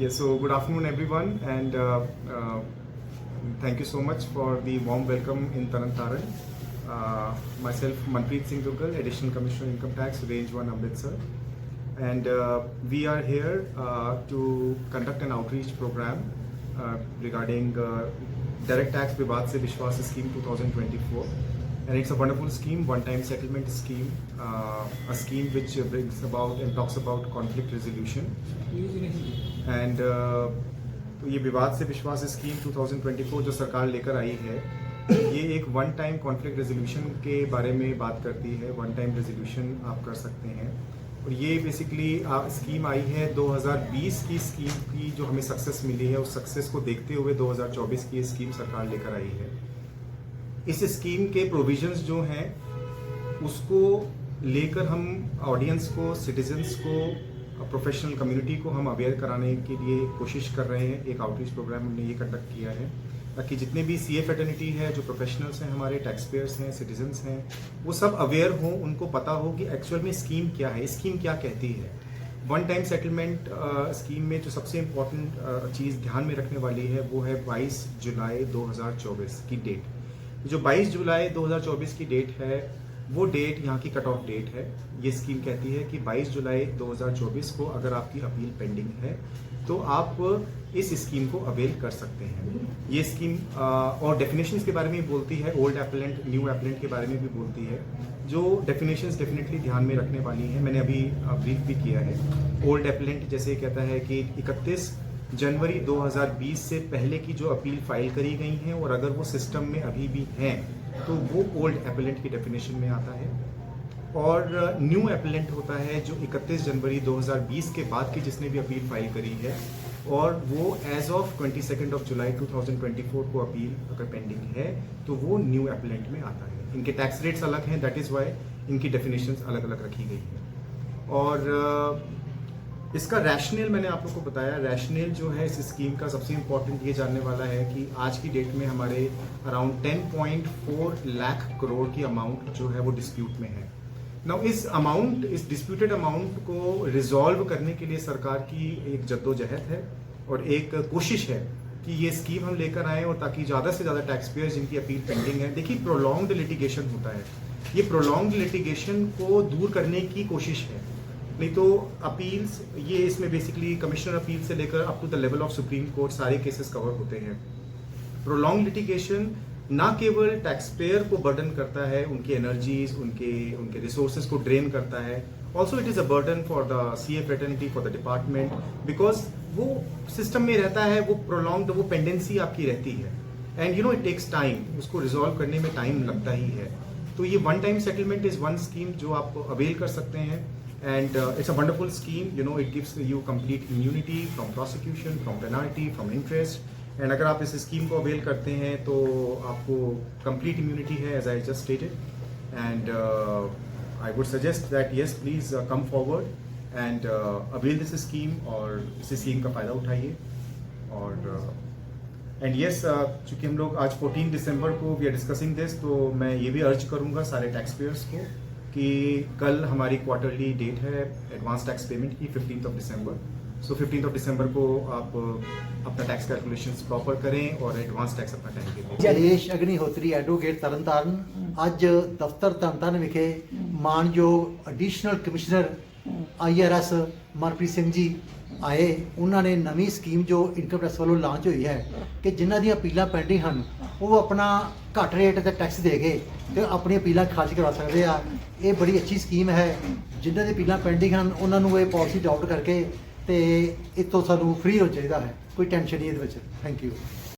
Yes, so good afternoon everyone, and thank you so much for the warm welcome in Taran. Myself, Manpreet Singh Duggal, Additional Commissioner Income Tax, Range 1, Amritsar. And we are here to conduct an outreach program regarding Direct Tax Vivad Se Vishwas Scheme 2024. And it's a wonderful scheme, one-time settlement scheme, a scheme which brings about and talks about conflict resolution. And तो ये विवाद से विश्वास scheme 2024 जो सरकार लेकर आई है, ये एक वन टाइम कॉन्फ्लिक्ट रेजोल्यूशन के बारे में बात करती है। वन टाइम रेजोल्यूशन आप कर सकते हैं, और ये बेसिकली स्कीम आई है 2020 की स्कीम की जो हमें सक्सेस मिली है, उस सक्सेस को देखते हुए 2024 की स्कीम सरकार लेकर आई है। इस स्कीम के प्रोविजंस जो हैं उसको लेकर हम ऑडियंस को, सिटीजन्स को, प्रोफेशनल कम्युनिटी को हम अवेयर कराने के लिए कोशिश कर रहे हैं। एक आउटरीच प्रोग्राम हमने ये कंडक्ट किया है ताकि जितने भी सीए फैटर्निटी है, जो प्रोफेशनल्स हैं, हमारे टैक्स पेयर्स हैं, सिटीजन्स हैं, वो सब अवेयर हों, उनको पता हो कि एक्चुअल में स्कीम क्या है, स्कीम क्या कहती है। वन टाइम सेटलमेंट स्कीम में जो सबसे इम्पोर्टेंट चीज़ ध्यान में रखने वाली है वो है 22 जुलाई 2024 की डेट। जो 22 जुलाई 2024 की डेट है वो डेट यहाँ की कट ऑफ डेट है। ये स्कीम कहती है कि 22 जुलाई 2024 को अगर आपकी अपील पेंडिंग है तो आप इस स्कीम को अवेल कर सकते हैं। ये स्कीम और डेफिनेशंस के बारे में बोलती है, ओल्ड एप्लेंट, न्यू एप्लेंट के बारे में भी बोलती है, जो डेफिनेशंस डेफिनेटली ध्यान में रखने वाली हैं। मैंने अभी ब्रीफ भी किया है। ओल्ड एप्लेंट जैसे कहता है कि 31 जनवरी 2020 से पहले की जो अपील फाइल करी गई हैं और अगर वो सिस्टम में अभी भी हैं तो वो ओल्ड एपेलेंट की डेफिनेशन में आता है। और न्यू एपेलेंट होता है जो 31 जनवरी 2020 के बाद की जिसने भी अपील फाइल करी है, और वो एज ऑफ 22 जुलाई 2024 को अपील अगर पेंडिंग है तो वो न्यू एपेलेंट में आता है। इनके टैक्स रेट्स अलग हैं, दैट इज़ वाई इनकी डेफिनेशंस अलग अलग रखी गई हैं। और इसका रैशनल मैंने आप लोग को बताया। रैशनल जो है इस स्कीम का सबसे इम्पोर्टेंट ये जानने वाला है कि आज की डेट में हमारे अराउंड 10.4 लाख करोड़ की अमाउंट जो है वो डिस्प्यूट में है। नाउ इस डिस्प्यूटेड अमाउंट को रिजॉल्व करने के लिए सरकार की एक जद्दोजहद है और एक कोशिश है कि ये स्कीम हम लेकर आएँ, और ताकि ज़्यादा से ज़्यादा टैक्स पेयर्स जिनकी अपील पेंडिंग है, देखिए प्रोलॉन्ग्ड लिटिगेशन होता है, ये प्रोलॉन्ग्ड लिटिगेशन को दूर करने की कोशिश है। नहीं तो अपील्स, ये इसमें बेसिकली कमिश्नर अपील से लेकर up to the level of supreme court सारे केसेस कवर होते हैं। प्रोलॉन्ग लिटिगेशन ना केवल टैक्स पेयर को बर्डन करता है, उनकी एनर्जीज, उनके रिसोर्सेज को ड्रेन करता है, also it is a burden for the CA fraternity, for the department, because वो सिस्टम में रहता है, वो प्रोलॉन्ग्ड, वो पेंडेंसी आपकी रहती है, and you know it takes time, उसको रिजॉल्व करने में टाइम लगता ही है। तो ये one time settlement is one scheme जो आप अवेल कर सकते हैं। And it's a wonderful scheme, you know, it gives you complete immunity from prosecution, from penalty, from interest. And अगर आप इस स्कीम को अवेल करते हैं तो आपको complete immunity है, as I just stated. And I would suggest that yes, please come forward and avail this scheme और इस स्कीम का फ़ायदा उठाइए। और एंड यस, चूँकि हम लोग आज 14 दिसंबर को वी आर डिस्कसिंग दिस, तो मैं ये भी अर्ज करूँगा सारे टैक्स पेयर्स को कि कल हमारी क्वार्टरली डेट है एडवांस टैक्स पेमेंट की, 15 दिसंबर। सो 15 दिसंबर को आप अपना टैक्स कैलकुलेशंस प्रॉपर करें और एडवांस टैक्स अपना टाइम पे दें। ਜਲੇਸ਼ ਅਗਨੀਹੋਤਰੀ ਐਡਵੋਕੇਟ ਤਰਨਤਾਰਨ ਅੱਜ ਦਫ਼ਤਰ ਤਰਨਤਾਰਨ ਵਿਖੇ ਮਾਨਯੋਗ additional commissioner IRS Manpreet Singh ji ਆਏ। ਉਹਨਾਂ ਨੇ ਨਵੀਂ ਸਕੀਮ ਜੋ ਇਨਕਮ ਟੈਕਸ ਵੱਲੋਂ ਲਾਂਚ ਹੋਈ ਹੈ ਕਿ ਜਿਨ੍ਹਾਂ ਦੀਆਂ ਅਪੀਲਾਂ ਪੈਂਡਿੰਗ ਹਨ ਉਹ ਆਪਣਾ ਘੱਟ ਰੇਟ ਤੇ ਟੈਕਸ ਦੇ ਕੇ ਤੇ ਆਪਣੀਆਂ ਅਪੀਲਾਂ ਖਾਰਜ ਕਰਵਾ ਸਕਦੇ ਆ। ਇਹ ਬੜੀ ਅੱਛੀ ਸਕੀਮ ਹੈ। ਜਿਨ੍ਹਾਂ ਦੀ ਅਪੀਲਾਂ ਪੈਂਡਿੰਗ ਹਨ ਉਹਨਾਂ ਨੂੰ ਇਹ ਪਾਲਿਸੀ ਅਡਾਪਟ ਕਰਕੇ ਤੇ ਇਤੋਂ ਸਾਨੂੰ ਫ੍ਰੀ ਹੋ ਚਾਹੀਦਾ ਹੈ, ਕੋਈ ਟੈਨਸ਼ਨ ਨਹੀਂ ਇਹਦੇ ਵਿੱਚ। Thank you.